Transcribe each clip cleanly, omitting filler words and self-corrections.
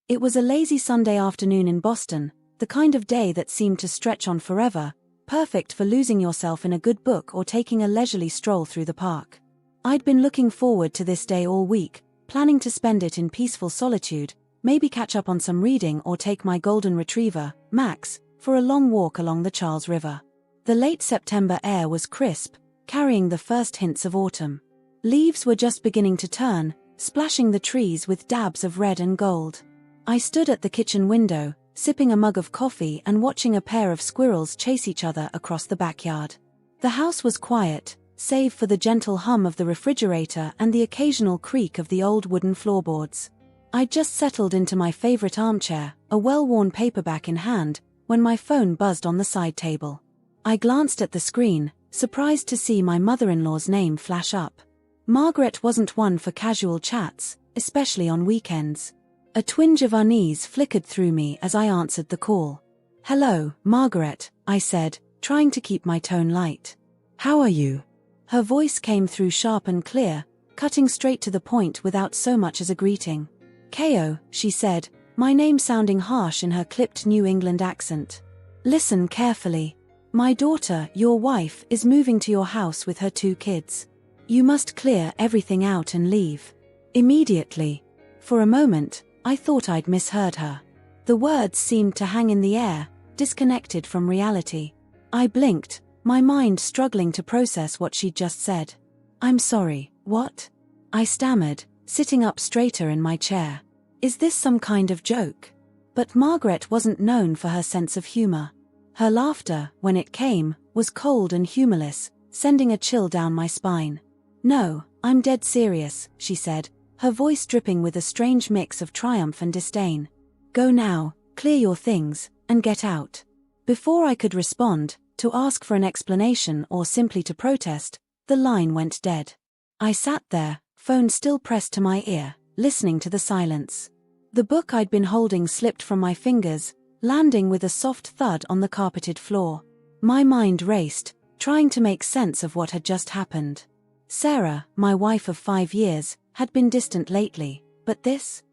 It was a lazy Sunday afternoon in Boston, the kind of day that seemed to stretch on forever, perfect for losing yourself in a good book or taking a leisurely stroll through the park. I'd been looking forward to this day all week, planning to spend it in peaceful solitude, maybe catch up on some reading or take my golden retriever, Max, for a long walk along the Charles River. The late September air was crisp, carrying the first hints of autumn. Leaves were just beginning to turn, splashing the trees with dabs of red and gold. I stood at the kitchen window, sipping a mug of coffee and watching a pair of squirrels chase each other across the backyard. The house was quiet, save for the gentle hum of the refrigerator and the occasional creak of the old wooden floorboards. I'd just settled into my favorite armchair, a well-worn paperback in hand, when my phone buzzed on the side table. I glanced at the screen, surprised to see my mother-in-law's name flash up. Margaret wasn't one for casual chats, especially on weekends. A twinge of unease flickered through me as I answered the call. "Hello, Margaret," I said, trying to keep my tone light. "How are you?" Her voice came through sharp and clear, cutting straight to the point without so much as a greeting. "Ko," she said, my name sounding harsh in her clipped New England accent. "Listen carefully. My daughter, your wife, is moving to your house with her 2 kids. You must clear everything out and leave. Immediately." For a moment, I thought I'd misheard her. The words seemed to hang in the air, disconnected from reality. I blinked, my mind struggling to process what she'd just said. "I'm sorry, what?" I stammered, sitting up straighter in my chair. "Is this some kind of joke?" But Margaret wasn't known for her sense of humor. Her laughter, when it came, was cold and humorless, sending a chill down my spine. "No, I'm dead serious," she said, her voice dripping with a strange mix of triumph and disdain. "Go now, clear your things, and get out." Before I could respond, to ask for an explanation or simply to protest, the line went dead. I sat there, phone still pressed to my ear, listening to the silence. The book I'd been holding slipped from my fingers, landing with a soft thud on the carpeted floor. My mind raced, trying to make sense of what had just happened. Sarah, my wife of 5 years, had been distant lately, but this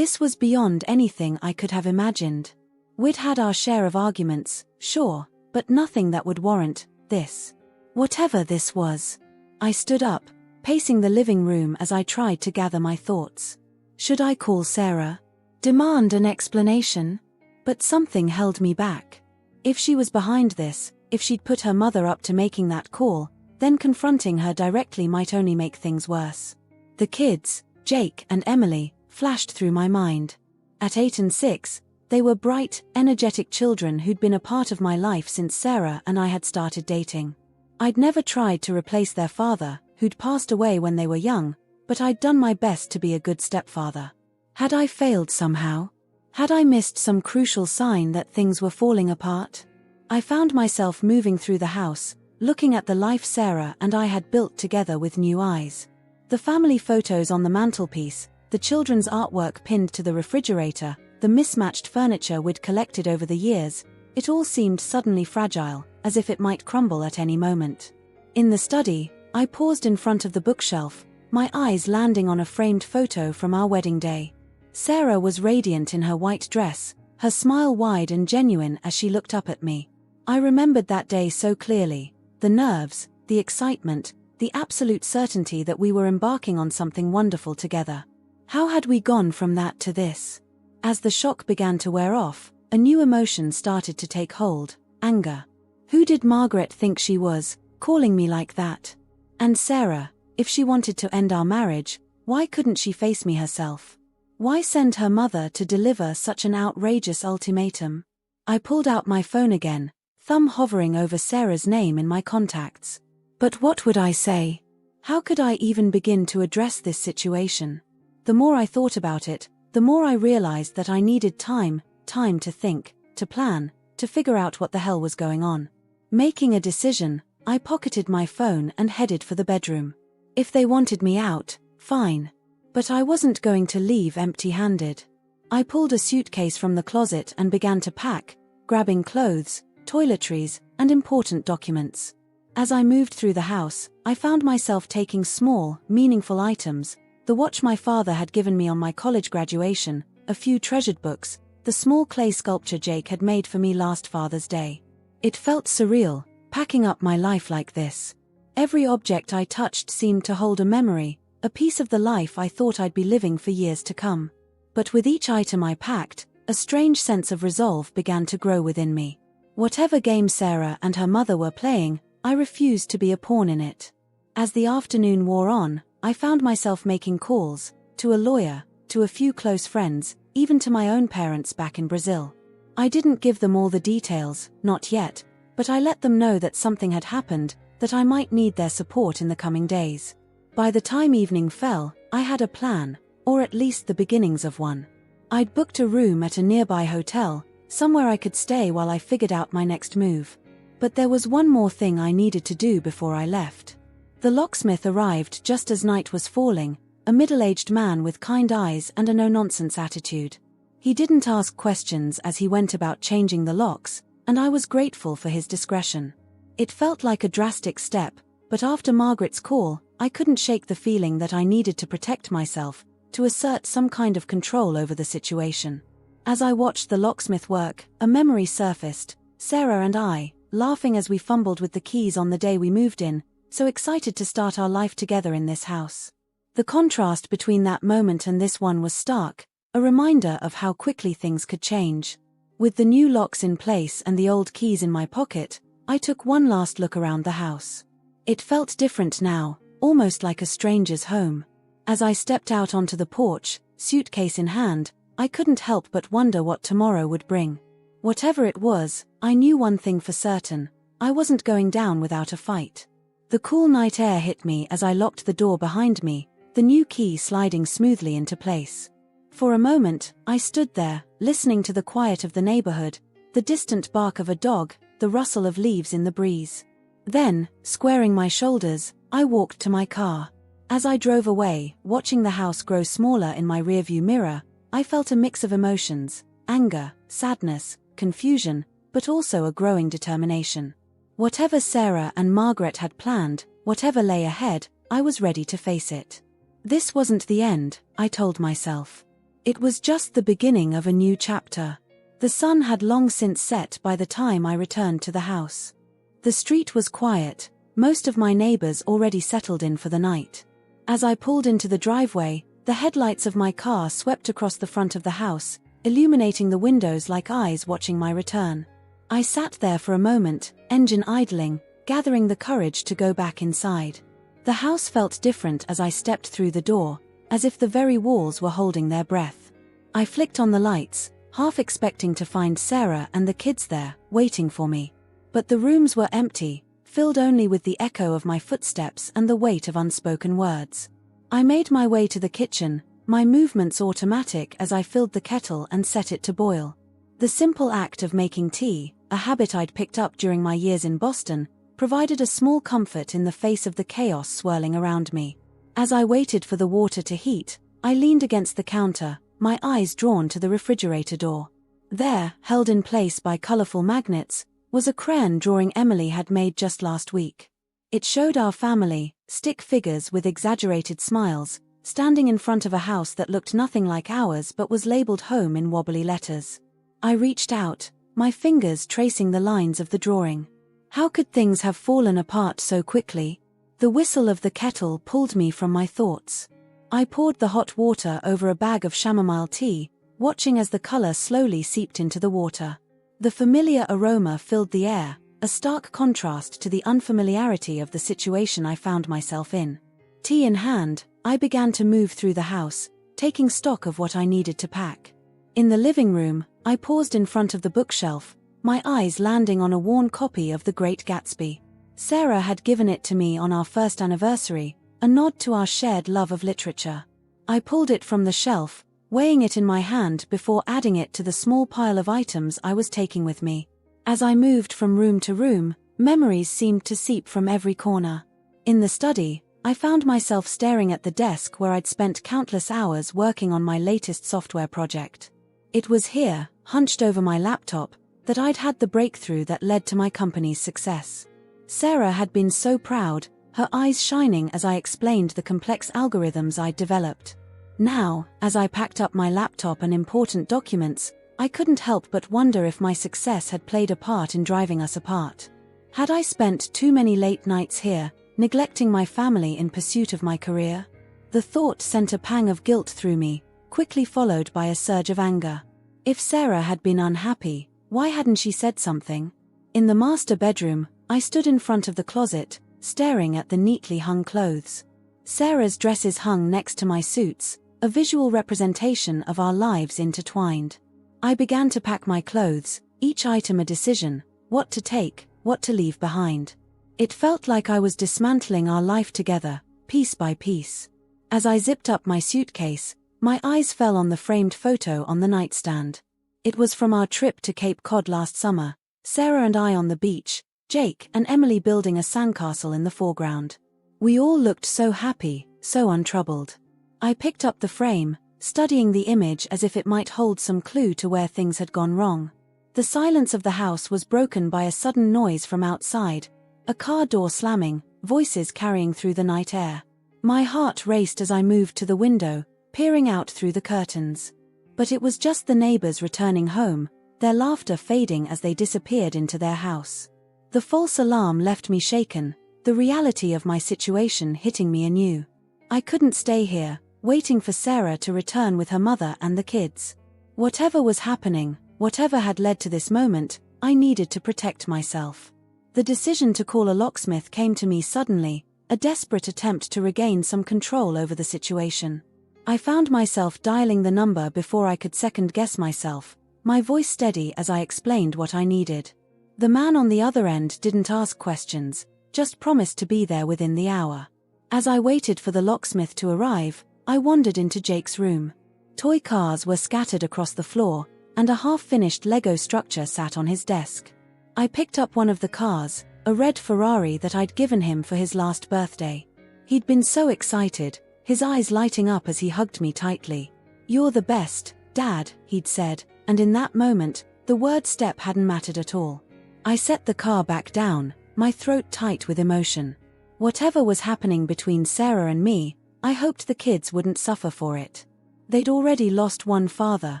was beyond anything I could have imagined. We'd had our share of arguments, sure, but nothing that would warrant this. Whatever this was. I stood up, pacing the living room as I tried to gather my thoughts. Should I call Sarah? Demand an explanation? But something held me back. If she was behind this, if she'd put her mother up to making that call, then confronting her directly might only make things worse. The kids, Jake and Emily, flashed through my mind. At 8 and 6, they were bright, energetic children who'd been a part of my life since Sarah and I had started dating. I'd never tried to replace their father, who'd passed away when they were young, but I'd done my best to be a good stepfather. Had I failed somehow? Had I missed some crucial sign that things were falling apart? I found myself moving through the house, looking at the life Sarah and I had built together with new eyes. The family photos on the mantelpiece, the children's artwork pinned to the refrigerator, the mismatched furniture we'd collected over the years, it all seemed suddenly fragile, as if it might crumble at any moment. In the study, I paused in front of the bookshelf, my eyes landing on a framed photo from our wedding day. Sarah was radiant in her white dress, her smile wide and genuine as she looked up at me. I remembered that day so clearly, the nerves, the excitement, the absolute certainty that we were embarking on something wonderful together. How had we gone from that to this? As the shock began to wear off, a new emotion started to take hold: anger. Who did Margaret think she was, calling me like that? And Sarah, if she wanted to end our marriage, why couldn't she face me herself? Why send her mother to deliver such an outrageous ultimatum? I pulled out my phone again, thumb hovering over Sarah's name in my contacts. But what would I say? How could I even begin to address this situation? The more I thought about it, the more I realized that I needed time to think, to plan, to figure out what the hell was going on. Making a decision, I pocketed my phone and headed for the bedroom. If they wanted me out, fine. But I wasn't going to leave empty-handed. I pulled a suitcase from the closet and began to pack, grabbing clothes, toiletries, and important documents. As I moved through the house, I found myself taking small, meaningful items: the watch my father had given me on my college graduation, a few treasured books, the small clay sculpture Jake had made for me last Father's Day. It felt surreal, packing up my life like this. Every object I touched seemed to hold a memory, a piece of the life I thought I'd be living for years to come. But with each item I packed, a strange sense of resolve began to grow within me. Whatever game Sarah and her mother were playing, I refused to be a pawn in it. As the afternoon wore on, I found myself making calls, to a lawyer, to a few close friends, even to my own parents back in Brazil. I didn't give them all the details, not yet, but I let them know that something had happened, that I might need their support in the coming days. By the time evening fell, I had a plan, or at least the beginnings of one. I'd booked a room at a nearby hotel, somewhere I could stay while I figured out my next move. But there was one more thing I needed to do before I left. The locksmith arrived just as night was falling, a middle-aged man with kind eyes and a no-nonsense attitude. He didn't ask questions as he went about changing the locks, and I was grateful for his discretion. It felt like a drastic step, but after Margaret's call, I couldn't shake the feeling that I needed to protect myself, to assert some kind of control over the situation. As I watched the locksmith work, a memory surfaced, Sarah and I, laughing as we fumbled with the keys on the day we moved in, so excited to start our life together in this house. The contrast between that moment and this one was stark, a reminder of how quickly things could change. With the new locks in place and the old keys in my pocket, I took one last look around the house. It felt different now, almost like a stranger's home. As I stepped out onto the porch, suitcase in hand, I couldn't help but wonder what tomorrow would bring. Whatever it was, I knew one thing for certain: I wasn't going down without a fight. The cool night air hit me as I locked the door behind me, the new key sliding smoothly into place. For a moment, I stood there, listening to the quiet of the neighborhood, the distant bark of a dog, the rustle of leaves in the breeze. Then, squaring my shoulders, I walked to my car. As I drove away, watching the house grow smaller in my rearview mirror, I felt a mix of emotions: anger, sadness, confusion, but also a growing determination. Whatever Sarah and Margaret had planned, whatever lay ahead, I was ready to face it. This wasn't the end, I told myself. It was just the beginning of a new chapter. The sun had long since set by the time I returned to the house. The street was quiet, most of my neighbors already settled in for the night. As I pulled into the driveway, the headlights of my car swept across the front of the house, illuminating the windows like eyes watching my return. I sat there for a moment, engine idling, gathering the courage to go back inside. The house felt different as I stepped through the door, as if the very walls were holding their breath. I flicked on the lights, half expecting to find Sarah and the kids there, waiting for me. But the rooms were empty, filled only with the echo of my footsteps and the weight of unspoken words. I made my way to the kitchen, my movements automatic as I filled the kettle and set it to boil. The simple act of making tea, a habit I'd picked up during my years in Boston, provided a small comfort in the face of the chaos swirling around me. As I waited for the water to heat, I leaned against the counter, my eyes drawn to the refrigerator door. There, held in place by colorful magnets, was a crayon drawing Emily had made just last week. It showed our family, stick figures with exaggerated smiles, standing in front of a house that looked nothing like ours but was labeled home in wobbly letters. I reached out, my fingers tracing the lines of the drawing. How could things have fallen apart so quickly? The whistle of the kettle pulled me from my thoughts. I poured the hot water over a bag of chamomile tea, watching as the color slowly seeped into the water. The familiar aroma filled the air, a stark contrast to the unfamiliarity of the situation I found myself in. Tea in hand, I began to move through the house, taking stock of what I needed to pack. In the living room, I paused in front of the bookshelf, my eyes landing on a worn copy of The Great Gatsby. Sarah had given it to me on our first anniversary, a nod to our shared love of literature. I pulled it from the shelf, weighing it in my hand before adding it to the small pile of items I was taking with me. As I moved from room to room, memories seemed to seep from every corner. In the study, I found myself staring at the desk where I'd spent countless hours working on my latest software project. It was here, hunched over my laptop, that I'd had the breakthrough that led to my company's success. Sarah had been so proud, her eyes shining as I explained the complex algorithms I'd developed. Now, as I packed up my laptop and important documents, I couldn't help but wonder if my success had played a part in driving us apart. Had I spent too many late nights here, neglecting my family in pursuit of my career? The thought sent a pang of guilt through me, quickly followed by a surge of anger. If Sarah had been unhappy, why hadn't she said something? In the master bedroom, I stood in front of the closet, staring at the neatly hung clothes. Sarah's dresses hung next to my suits, a visual representation of our lives intertwined. I began to pack my clothes, each item a decision, what to take, what to leave behind. It felt like I was dismantling our life together, piece by piece. As I zipped up my suitcase, my eyes fell on the framed photo on the nightstand. It was from our trip to Cape Cod last summer, Sarah and I on the beach, Jake and Emily building a sandcastle in the foreground. We all looked so happy, so untroubled. I picked up the frame, studying the image as if it might hold some clue to where things had gone wrong. The silence of the house was broken by a sudden noise from outside, a car door slamming, voices carrying through the night air. My heart raced as I moved to the window, peering out through the curtains. But it was just the neighbors returning home, their laughter fading as they disappeared into their house. The false alarm left me shaken, the reality of my situation hitting me anew. I couldn't stay here, waiting for Sarah to return with her mother and the kids. Whatever was happening, whatever had led to this moment, I needed to protect myself. The decision to call a locksmith came to me suddenly, a desperate attempt to regain some control over the situation. I found myself dialing the number before I could second-guess myself, my voice steady as I explained what I needed. The man on the other end didn't ask questions, just promised to be there within the hour. As I waited for the locksmith to arrive, I wandered into Jake's room. Toy cars were scattered across the floor, and a half-finished Lego structure sat on his desk. I picked up one of the cars, a red Ferrari that I'd given him for his last birthday. He'd been so excited, his eyes lighting up as he hugged me tightly. "You're the best, Dad," he'd said, and in that moment, the word step hadn't mattered at all. I set the car back down, my throat tight with emotion. Whatever was happening between Sarah and me, I hoped the kids wouldn't suffer for it. They'd already lost one father,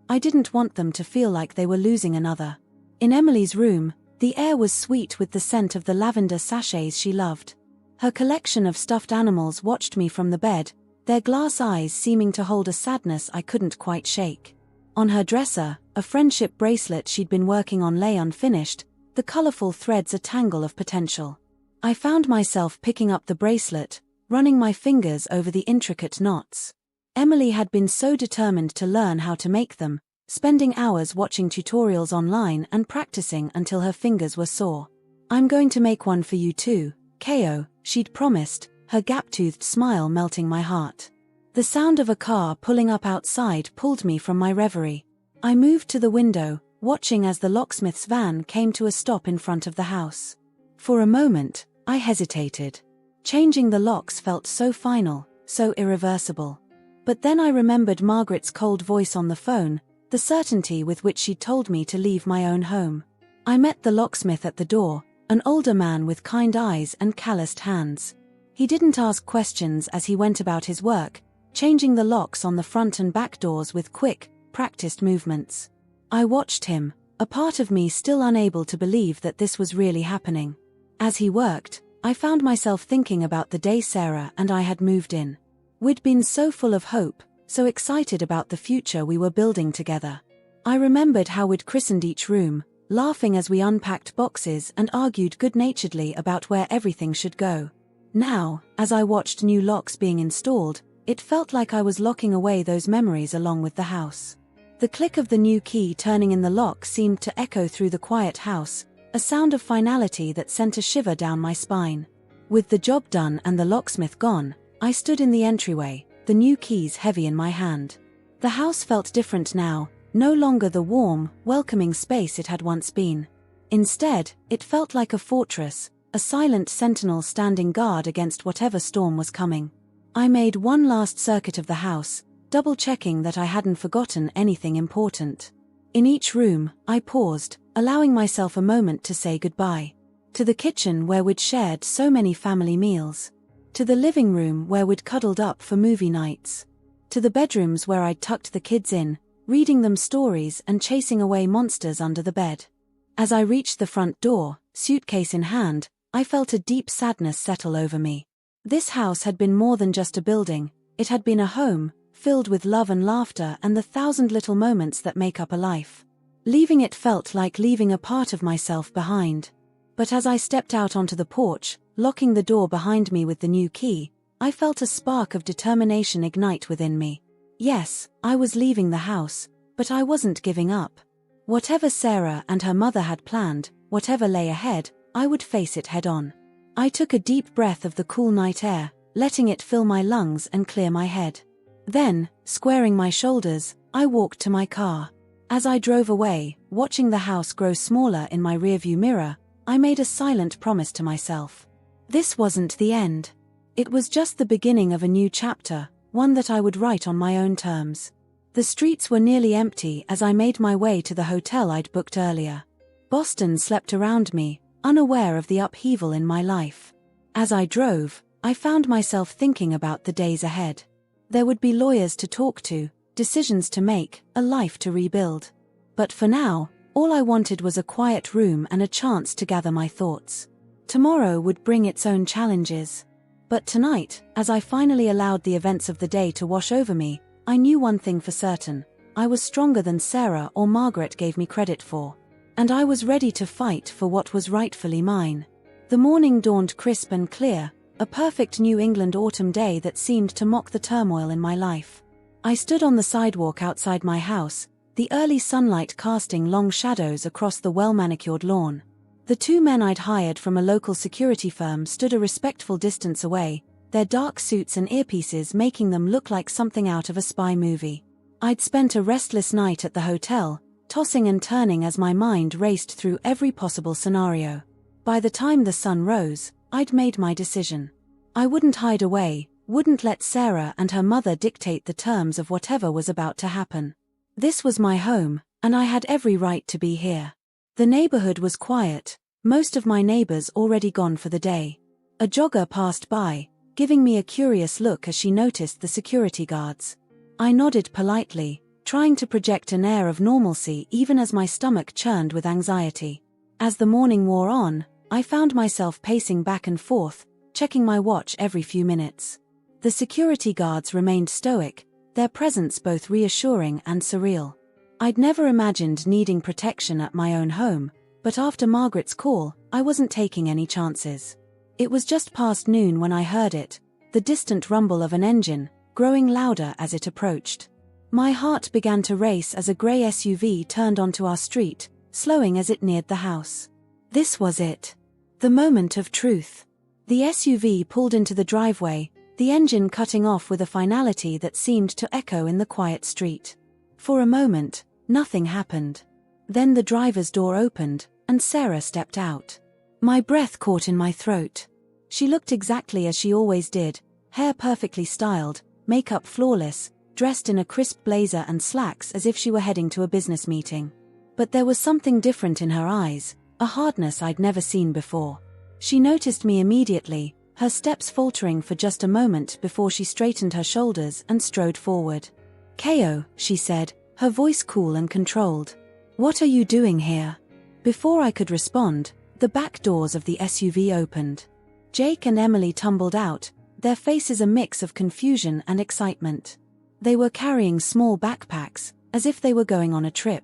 I didn't want them to feel like they were losing another. In Emily's room, the air was sweet with the scent of the lavender sachets she loved. Her collection of stuffed animals watched me from the bed, their glass eyes seeming to hold a sadness I couldn't quite shake. On her dresser, a friendship bracelet she'd been working on lay unfinished, the colorful threads a tangle of potential. I found myself picking up the bracelet, running my fingers over the intricate knots. Emily had been so determined to learn how to make them, spending hours watching tutorials online and practicing until her fingers were sore. "I'm going to make one for you too, Ko," she'd promised, her gap-toothed smile melting my heart. The sound of a car pulling up outside pulled me from my reverie. I moved to the window, watching as the locksmith's van came to a stop in front of the house. For a moment, I hesitated. Changing the locks felt so final, so irreversible. But then I remembered Margaret's cold voice on the phone, the certainty with which she'd told me to leave my own home. I met the locksmith at the door, an older man with kind eyes and calloused hands. He didn't ask questions as he went about his work, changing the locks on the front and back doors with quick, practiced movements. I watched him, a part of me still unable to believe that this was really happening. As he worked, I found myself thinking about the day Sarah and I had moved in. We'd been so full of hope, so excited about the future we were building together. I remembered how we'd christened each room, laughing as we unpacked boxes and argued good-naturedly about where everything should go. Now, as I watched new locks being installed, it felt like I was locking away those memories along with the house. The click of the new key turning in the lock seemed to echo through the quiet house, a sound of finality that sent a shiver down my spine. With the job done and the locksmith gone, I stood in the entryway, the new keys heavy in my hand. The house felt different now, no longer the warm, welcoming space it had once been. Instead, it felt like a fortress, a silent sentinel standing guard against whatever storm was coming. I made one last circuit of the house, double-checking that I hadn't forgotten anything important. In each room, I paused, allowing myself a moment to say goodbye. To the kitchen where we'd shared so many family meals. To the living room where we'd cuddled up for movie nights. to the bedrooms where I'd tucked the kids in, reading them stories and chasing away monsters under the bed. As I reached the front door, suitcase in hand, I felt a deep sadness settle over me. This house had been more than just a building, it had been a home, filled with love and laughter and the thousand little moments that make up a life. Leaving it felt like leaving a part of myself behind. But as I stepped out onto the porch, locking the door behind me with the new key, I felt a spark of determination ignite within me. Yes, I was leaving the house, but I wasn't giving up. Whatever Sarah and her mother had planned, whatever lay ahead, I would face it head on. I took a deep breath of the cool night air, letting it fill my lungs and clear my head. Then, squaring my shoulders, I walked to my car. As I drove away, watching the house grow smaller in my rearview mirror, I made a silent promise to myself. This wasn't the end. It was just the beginning of a new chapter, one that I would write on my own terms. The streets were nearly empty as I made my way to the hotel I'd booked earlier. Boston slept around me, unaware of the upheaval in my life. As I drove, I found myself thinking about the days ahead. There would be lawyers to talk to, decisions to make, a life to rebuild. But for now, all I wanted was a quiet room and a chance to gather my thoughts. Tomorrow would bring its own challenges. But tonight, as I finally allowed the events of the day to wash over me, I knew one thing for certain. I was stronger than Sarah or Margaret gave me credit for. And I was ready to fight for what was rightfully mine. The morning dawned crisp and clear, a perfect New England autumn day that seemed to mock the turmoil in my life. I stood on the sidewalk outside my house, the early sunlight casting long shadows across the well-manicured lawn. The two men I'd hired from a local security firm stood a respectful distance away, their dark suits and earpieces making them look like something out of a spy movie. I'd spent a restless night at the hotel, tossing and turning as my mind raced through every possible scenario. By the time the sun rose, I'd made my decision. I wouldn't hide away, wouldn't let Sarah and her mother dictate the terms of whatever was about to happen. This was my home, and I had every right to be here. The neighborhood was quiet, most of my neighbors already gone for the day. A jogger passed by, giving me a curious look as she noticed the security guards. I nodded politely, trying to project an air of normalcy even as my stomach churned with anxiety. As the morning wore on, I found myself pacing back and forth, checking my watch every few minutes. The security guards remained stoic, their presence both reassuring and surreal. I'd never imagined needing protection at my own home, but after Margaret's call, I wasn't taking any chances. It was just past noon when I heard it, the distant rumble of an engine, growing louder as it approached. My heart began to race as a grey SUV turned onto our street, slowing as it neared the house. This was it. The moment of truth. The SUV pulled into the driveway, the engine cutting off with a finality that seemed to echo in the quiet street. For a moment, nothing happened. Then the driver's door opened, and Sarah stepped out. My breath caught in my throat. She looked exactly as she always did, hair perfectly styled, makeup flawless, dressed in a crisp blazer and slacks as if she were heading to a business meeting. But there was something different in her eyes, a hardness I'd never seen before. She noticed me immediately, her steps faltering for just a moment before she straightened her shoulders and strode forward. "Ko," she said, her voice cool and controlled. "What are you doing here?" Before I could respond, the back doors of the SUV opened. Jake and Emily tumbled out, their faces a mix of confusion and excitement. They were carrying small backpacks, as if they were going on a trip.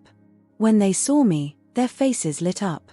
When they saw me, their faces lit up.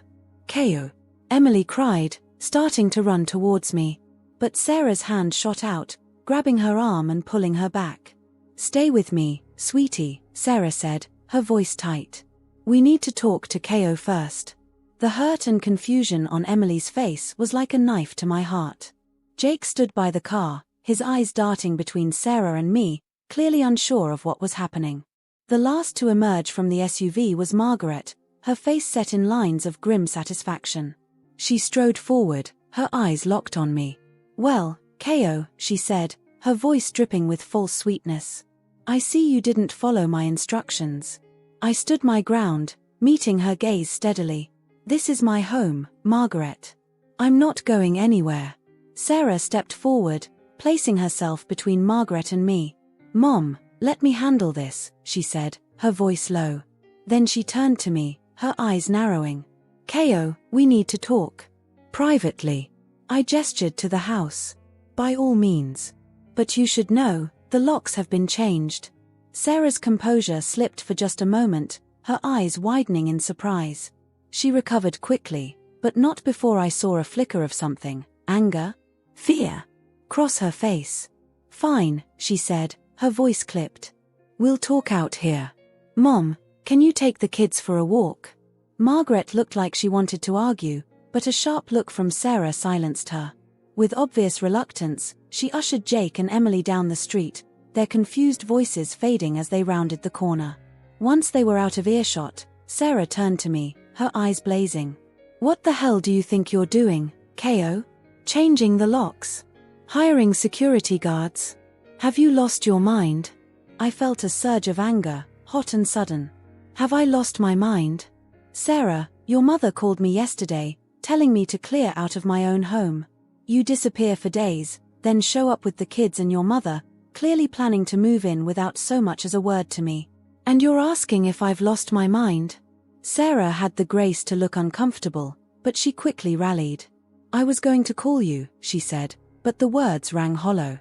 "Ko," Emily cried, starting to run towards me. But Sarah's hand shot out, grabbing her arm and pulling her back. "Stay with me, sweetie," Sarah said, her voice tight. "We need to talk to Ko first." The hurt and confusion on Emily's face was like a knife to my heart. Jake stood by the car, his eyes darting between Sarah and me, clearly unsure of what was happening. The last to emerge from the SUV was Margaret, her face set in lines of grim satisfaction. She strode forward, her eyes locked on me. "Well, Ko," she said, her voice dripping with false sweetness. "I see you didn't follow my instructions." I stood my ground, meeting her gaze steadily. "This is my home, Margaret. I'm not going anywhere." Sarah stepped forward, placing herself between Margaret and me. "Mom," Let me handle this, she said, her voice low. Then she turned to me, her eyes narrowing. Ko, we need to talk. Privately. I gestured to the house. By all means. But you should know, the locks have been changed. Sarah's composure slipped for just a moment, her eyes widening in surprise. She recovered quickly, but not before I saw a flicker of something, anger, fear, cross her face. Fine, she said, her voice clipped. We'll talk out here. Mom, can you take the kids for a walk? Margaret looked like she wanted to argue, but a sharp look from Sarah silenced her. With obvious reluctance, she ushered Jake and Emily down the street, their confused voices fading as they rounded the corner. Once they were out of earshot, Sarah turned to me, her eyes blazing. What the hell do you think you're doing, Ko? Changing the locks? Hiring security guards? Have you lost your mind? I felt a surge of anger, hot and sudden. Have I lost my mind? Sarah, your mother called me yesterday, telling me to clear out of my own home. You disappear for days, then show up with the kids and your mother, clearly planning to move in without so much as a word to me. And you're asking if I've lost my mind? Sarah had the grace to look uncomfortable, but she quickly rallied. I was going to call you, she said, but the words rang hollow.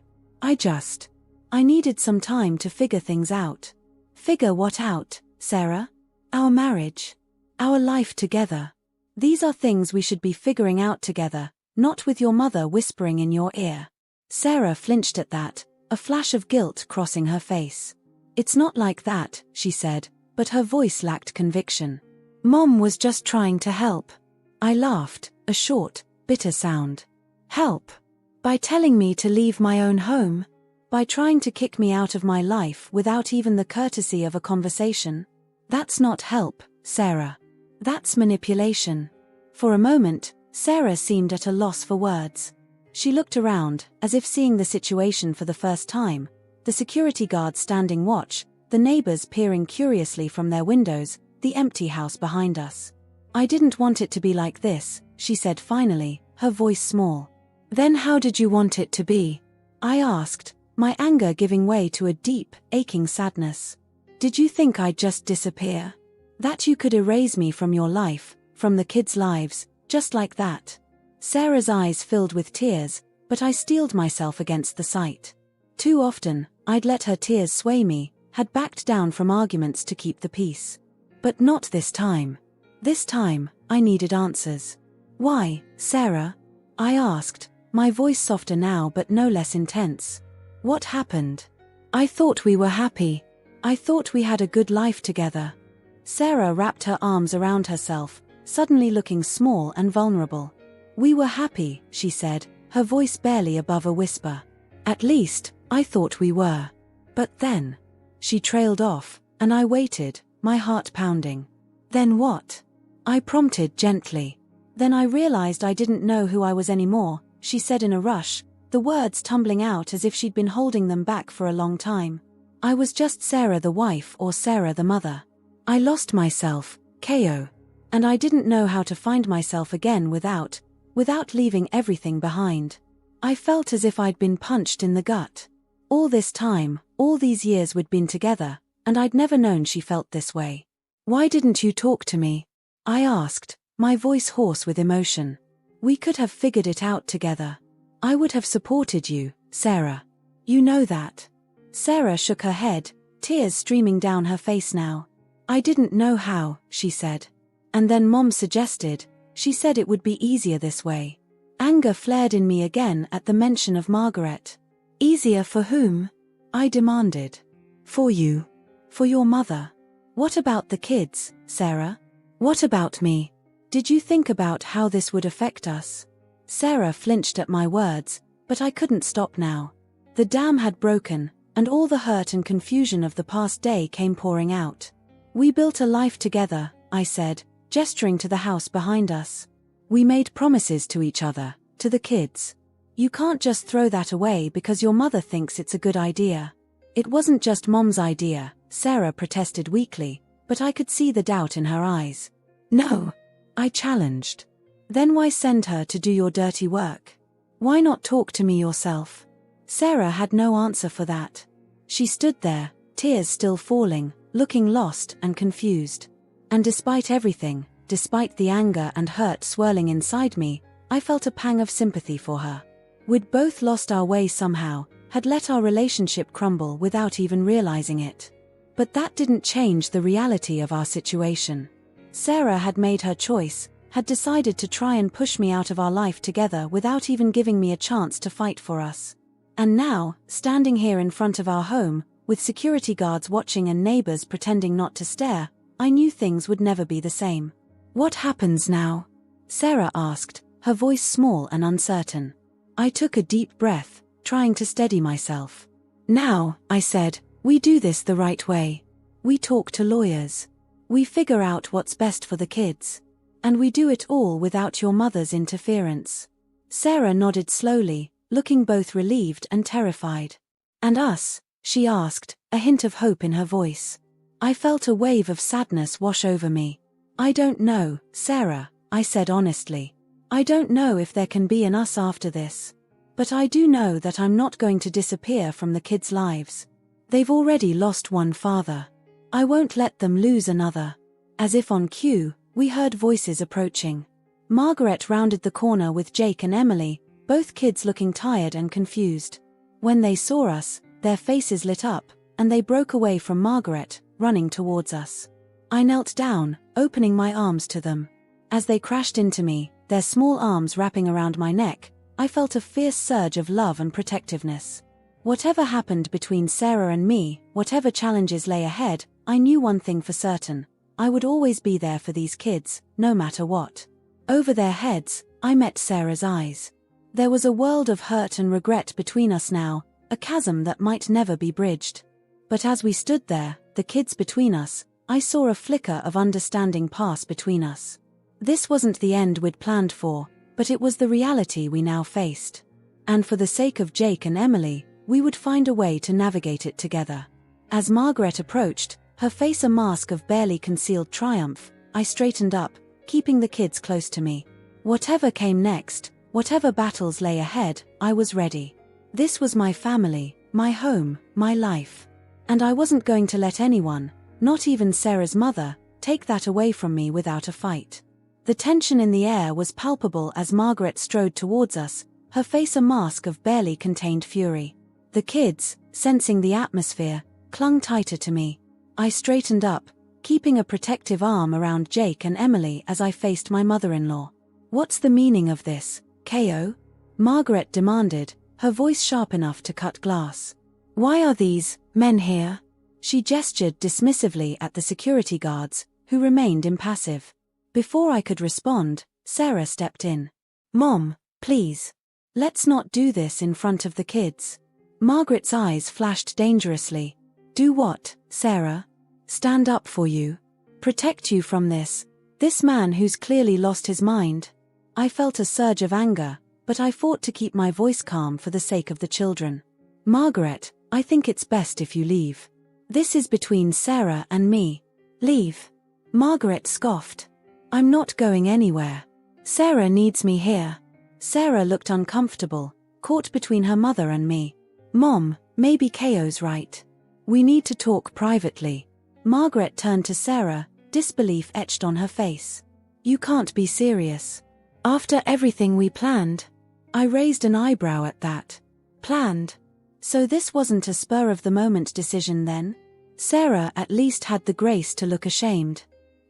I needed some time to figure things out. Figure what out, Sarah? Our marriage. Our life together. These are things we should be figuring out together, not with your mother whispering in your ear. Sarah flinched at that, a flash of guilt crossing her face. It's not like that, she said, but her voice lacked conviction. Mom was just trying to help. I laughed, a short, bitter sound. Help? By telling me to leave my own home? By trying to kick me out of my life without even the courtesy of a conversation? That's not help, Sarah. That's manipulation. For a moment, Sarah seemed at a loss for words. She looked around, as if seeing the situation for the first time, the security guards standing watch, the neighbors peering curiously from their windows, the empty house behind us. I didn't want it to be like this, she said finally, her voice small. Then how did you want it to be? I asked, my anger giving way to a deep, aching sadness. Did you think I'd just disappear? That you could erase me from your life, from the kids' lives, just like that? Sarah's eyes filled with tears, but I steeled myself against the sight. Too often, I'd let her tears sway me, had backed down from arguments to keep the peace. But not this time. This time, I needed answers. Why, Sarah? I asked, my voice softer now but no less intense. What happened? I thought we were happy. I thought we had a good life together. Sarah wrapped her arms around herself, suddenly looking small and vulnerable. We were happy, she said, her voice barely above a whisper. At least, I thought we were. But then. She trailed off, and I waited, my heart pounding. Then what? I prompted gently. Then I realized I didn't know who I was anymore, she said in a rush, the words tumbling out as if she'd been holding them back for a long time. I was just Sarah the wife or Sarah the mother. I lost myself, Ko. And I didn't know how to find myself again without leaving everything behind. I felt as if I'd been punched in the gut. All this time, all these years we'd been together, and I'd never known she felt this way. Why didn't you talk to me? I asked, my voice hoarse with emotion. We could have figured it out together. I would have supported you, Sarah. You know that. Sarah shook her head, tears streaming down her face now. I didn't know how, she said. And then Mom suggested, she said it would be easier this way. Anger flared in me again at the mention of Margaret. Easier for whom? I demanded. For you. For your mother. What about the kids, Sarah? What about me? Did you think about how this would affect us? Sarah flinched at my words, but I couldn't stop now. The dam had broken, and all the hurt and confusion of the past day came pouring out. We built a life together, I said, gesturing to the house behind us. We made promises to each other, to the kids. You can't just throw that away because your mother thinks it's a good idea. It wasn't just Mom's idea, Sarah protested weakly, but I could see the doubt in her eyes. No, I challenged. Then why send her to do your dirty work? Why not talk to me yourself? Sarah had no answer for that. She stood there, tears still falling, looking lost and confused. And despite everything, despite the anger and hurt swirling inside me, I felt a pang of sympathy for her. We'd both lost our way somehow, had let our relationship crumble without even realizing it. But that didn't change the reality of our situation. Sarah had made her choice, had decided to try and push me out of our life together without even giving me a chance to fight for us. And now, standing here in front of our home, with security guards watching and neighbors pretending not to stare, I knew things would never be the same. "What happens now?" Sarah asked, her voice small and uncertain. I took a deep breath, trying to steady myself. "Now," I said, "we do this the right way. We talk to lawyers. We figure out what's best for the kids. And we do it all without your mother's interference." Sarah nodded slowly, looking both relieved and terrified. "And us?" she asked, a hint of hope in her voice. I felt a wave of sadness wash over me. "I don't know, Sarah," I said honestly. "I don't know if there can be an us after this. But I do know that I'm not going to disappear from the kids' lives. They've already lost one father. I won't let them lose another." As if on cue, we heard voices approaching. Margaret rounded the corner with Jake and Emily, both kids looking tired and confused. When they saw us, their faces lit up, and they broke away from Margaret, running towards us. I knelt down, opening my arms to them. As they crashed into me, their small arms wrapping around my neck, I felt a fierce surge of love and protectiveness. Whatever happened between Sarah and me, whatever challenges lay ahead, I knew one thing for certain. I would always be there for these kids, no matter what. Over their heads, I met Sarah's eyes. There was a world of hurt and regret between us now, a chasm that might never be bridged. But as we stood there, the kids between us, I saw a flicker of understanding pass between us. This wasn't the end we'd planned for, but it was the reality we now faced. And for the sake of Jake and Emily, we would find a way to navigate it together. As Margaret approached, her face a mask of barely concealed triumph, I straightened up, keeping the kids close to me. Whatever came next, whatever battles lay ahead, I was ready. This was my family, my home, my life. And I wasn't going to let anyone, not even Sarah's mother, take that away from me without a fight. The tension in the air was palpable as Margaret strode towards us, her face a mask of barely contained fury. The kids, sensing the atmosphere, clung tighter to me. I straightened up, keeping a protective arm around Jake and Emily as I faced my mother-in-law. "What's the meaning of this, Ko?" Margaret demanded, her voice sharp enough to cut glass. "Why are these men here?" She gestured dismissively at the security guards, who remained impassive. Before I could respond, Sarah stepped in. "Mom, please. Let's not do this in front of the kids." Margaret's eyes flashed dangerously. "Do what, Sarah?" "Stand up for you. Protect you from this man who's clearly lost his mind." I felt a surge of anger, but I fought to keep my voice calm for the sake of the children. "Margaret, I think it's best if you leave. This is between Sarah and me." "Leave?" Margaret scoffed. "I'm not going anywhere. Sarah needs me here." Sarah looked uncomfortable, caught between her mother and me. "Mom, maybe Ko's right. We need to talk privately." Margaret turned to Sarah, disbelief etched on her face. "You can't be serious. After everything we planned?" I raised an eyebrow at that. "Planned? So this wasn't a spur-of-the-moment decision then?" Sarah at least had the grace to look ashamed.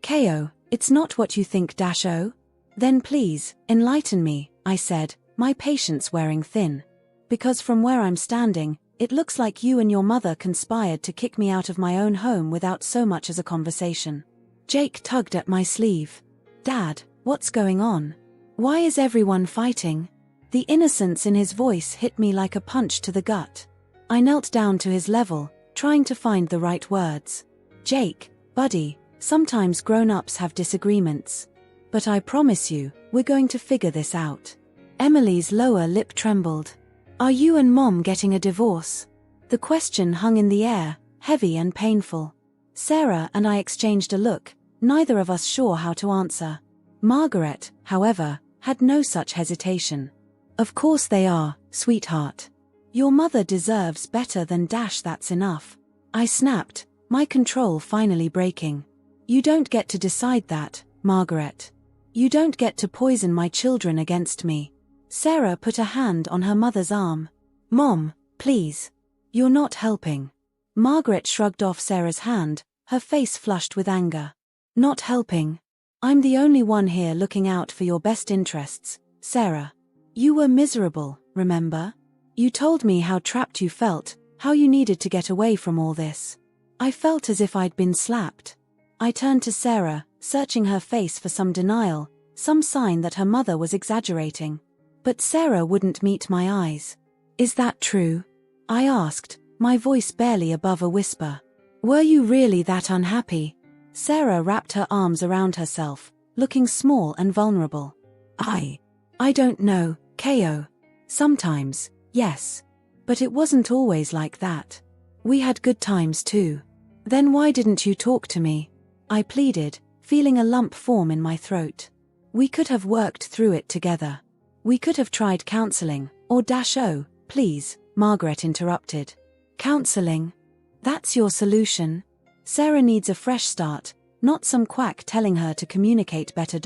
"Ko, it's not what you think -o?" "Then please, enlighten me," I said, my patience wearing thin. "Because from where I'm standing, it looks like you and your mother conspired to kick me out of my own home without so much as a conversation." Jake tugged at my sleeve. "Dad, what's going on? Why is everyone fighting?" The innocence in his voice hit me like a punch to the gut. I knelt down to his level, trying to find the right words. "Jake, buddy, sometimes grown-ups have disagreements. But I promise you, we're going to figure this out." Emily's lower lip trembled. "Are you and Mom getting a divorce?" The question hung in the air, heavy and painful. Sarah and I exchanged a look, neither of us sure how to answer. Margaret, however, had no such hesitation. "Of course they are, sweetheart. Your mother deserves better than -, that's enough." I snapped, my control finally breaking. You don't get to decide that, Margaret. You don't get to poison my children against me. Sarah put a hand on her mother's arm. Mom, please. You're not helping. Margaret shrugged off Sarah's hand, her face flushed with anger. Not helping. I'm the only one here looking out for your best interests, Sarah. You were miserable, remember? You told me how trapped you felt, how you needed to get away from all this. I felt as if I'd been slapped. I turned to Sarah, searching her face for some denial, some sign that her mother was exaggerating. But Sarah wouldn't meet my eyes. Is that true? I asked, my voice barely above a whisper. Were you really that unhappy? Sarah wrapped her arms around herself, looking small and vulnerable. I don't know, Ko. Sometimes, yes. But it wasn't always like that. We had good times too. Then why didn't you talk to me? I pleaded, feeling a lump form in my throat. We could have worked through it together. We could have tried counseling, or -oh, please, Margaret interrupted. Counseling? That's your solution? Sarah needs a fresh start, not some quack telling her to communicate better.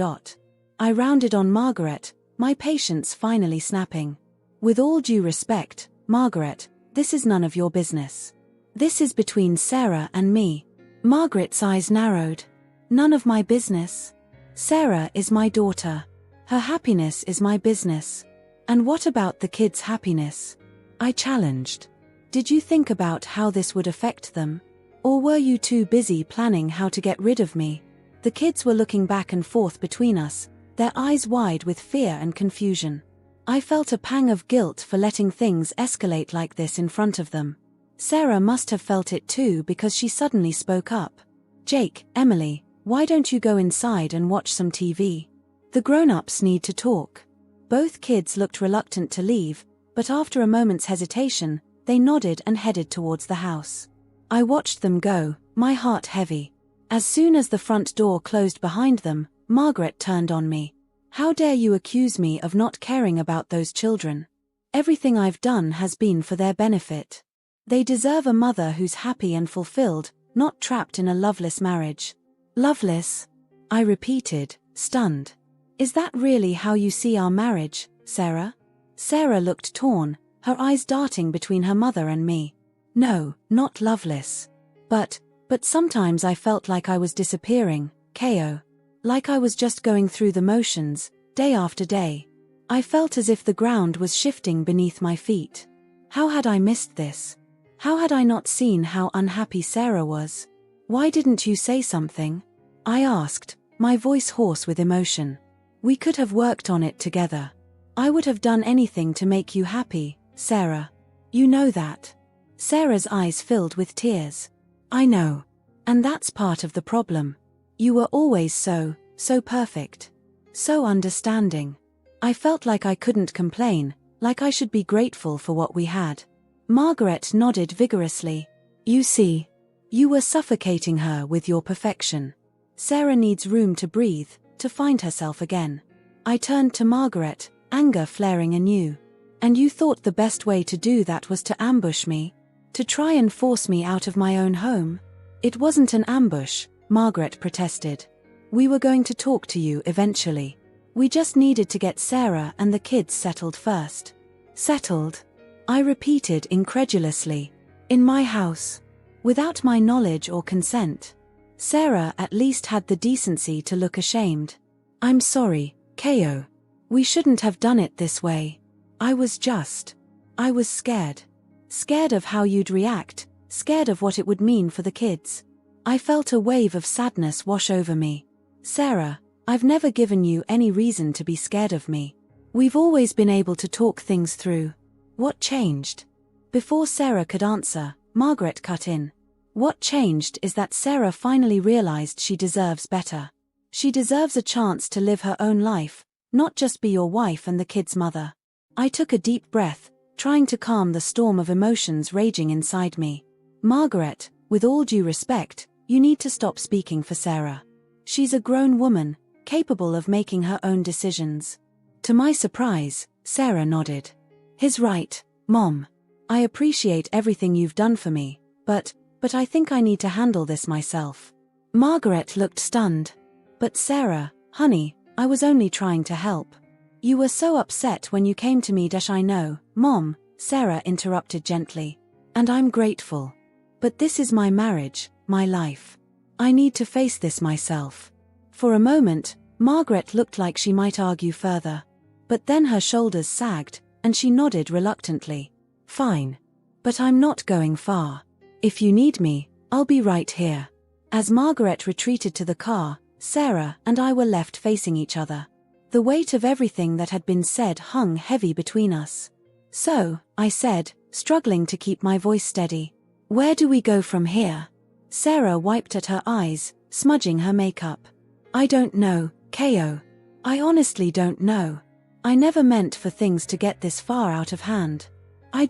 I rounded on Margaret, my patience finally snapping. With all due respect, Margaret, this is none of your business. This is between Sarah and me. Margaret's eyes narrowed. None of my business. Sarah is my daughter. Her happiness is my business. And what about the kids' happiness? I challenged. Did you think about how this would affect them? Or were you too busy planning how to get rid of me? The kids were looking back and forth between us, their eyes wide with fear and confusion. I felt a pang of guilt for letting things escalate like this in front of them. Sarah must have felt it too because she suddenly spoke up. Jake, Emily, why don't you go inside and watch some TV? The grown-ups need to talk. Both kids looked reluctant to leave, but after a moment's hesitation, they nodded and headed towards the house. I watched them go, my heart heavy. As soon as the front door closed behind them, Margaret turned on me. How dare you accuse me of not caring about those children? Everything I've done has been for their benefit. They deserve a mother who's happy and fulfilled, not trapped in a loveless marriage. Loveless? I repeated, stunned. Is that really how you see our marriage, Sarah? Sarah looked torn, her eyes darting between her mother and me. No, not loveless. But sometimes I felt like I was disappearing, Ko. Like I was just going through the motions, day after day. I felt as if the ground was shifting beneath my feet. How had I missed this? How had I not seen how unhappy Sarah was? Why didn't you say something? I asked, my voice hoarse with emotion. We could have worked on it together. I would have done anything to make you happy, Sarah. You know that. Sarah's eyes filled with tears. I know. And that's part of the problem. You were always so perfect. So understanding. I felt like I couldn't complain, like I should be grateful for what we had. Margaret nodded vigorously. You see, you were suffocating her with your perfection. Sarah needs room to breathe, to find herself again. I turned to Margaret, anger flaring anew. And you thought the best way to do that was to ambush me? To try and force me out of my own home? It wasn't an ambush, Margaret protested. We were going to talk to you eventually. We just needed to get Sarah and the kids settled first. Settled? I repeated incredulously. In my house? Without my knowledge or consent? Sarah at least had the decency to look ashamed. I'm sorry, Ko. We shouldn't have done it this way. I was scared. Scared of how you'd react, scared of what it would mean for the kids. I felt a wave of sadness wash over me. Sarah, I've never given you any reason to be scared of me. We've always been able to talk things through. What changed? Before Sarah could answer, Margaret cut in. What changed is that Sarah finally realized she deserves better. She deserves a chance to live her own life, not just be your wife and the kids' mother. I took a deep breath, trying to calm the storm of emotions raging inside me. Margaret, with all due respect, you need to stop speaking for Sarah. She's a grown woman, capable of making her own decisions. To my surprise, Sarah nodded. He's right, Mom. I appreciate everything you've done for me, but but I think I need to handle this myself. Margaret looked stunned. But Sarah, honey, I was only trying to help. You were so upset when you came to me. I know, Mom, Sarah interrupted gently. And I'm grateful. But this is my marriage, my life. I need to face this myself. For a moment, Margaret looked like she might argue further. But then her shoulders sagged, and she nodded reluctantly. Fine. But I'm not going far. If you need me, I'll be right here. As Margaret retreated to the car, Sarah and I were left facing each other. The weight of everything that had been said hung heavy between us. So, I said, struggling to keep my voice steady. Where do we go from here? Sarah wiped at her eyes, smudging her makeup. I don't know, Ko. I honestly don't know. I never meant for things to get this far out of hand. I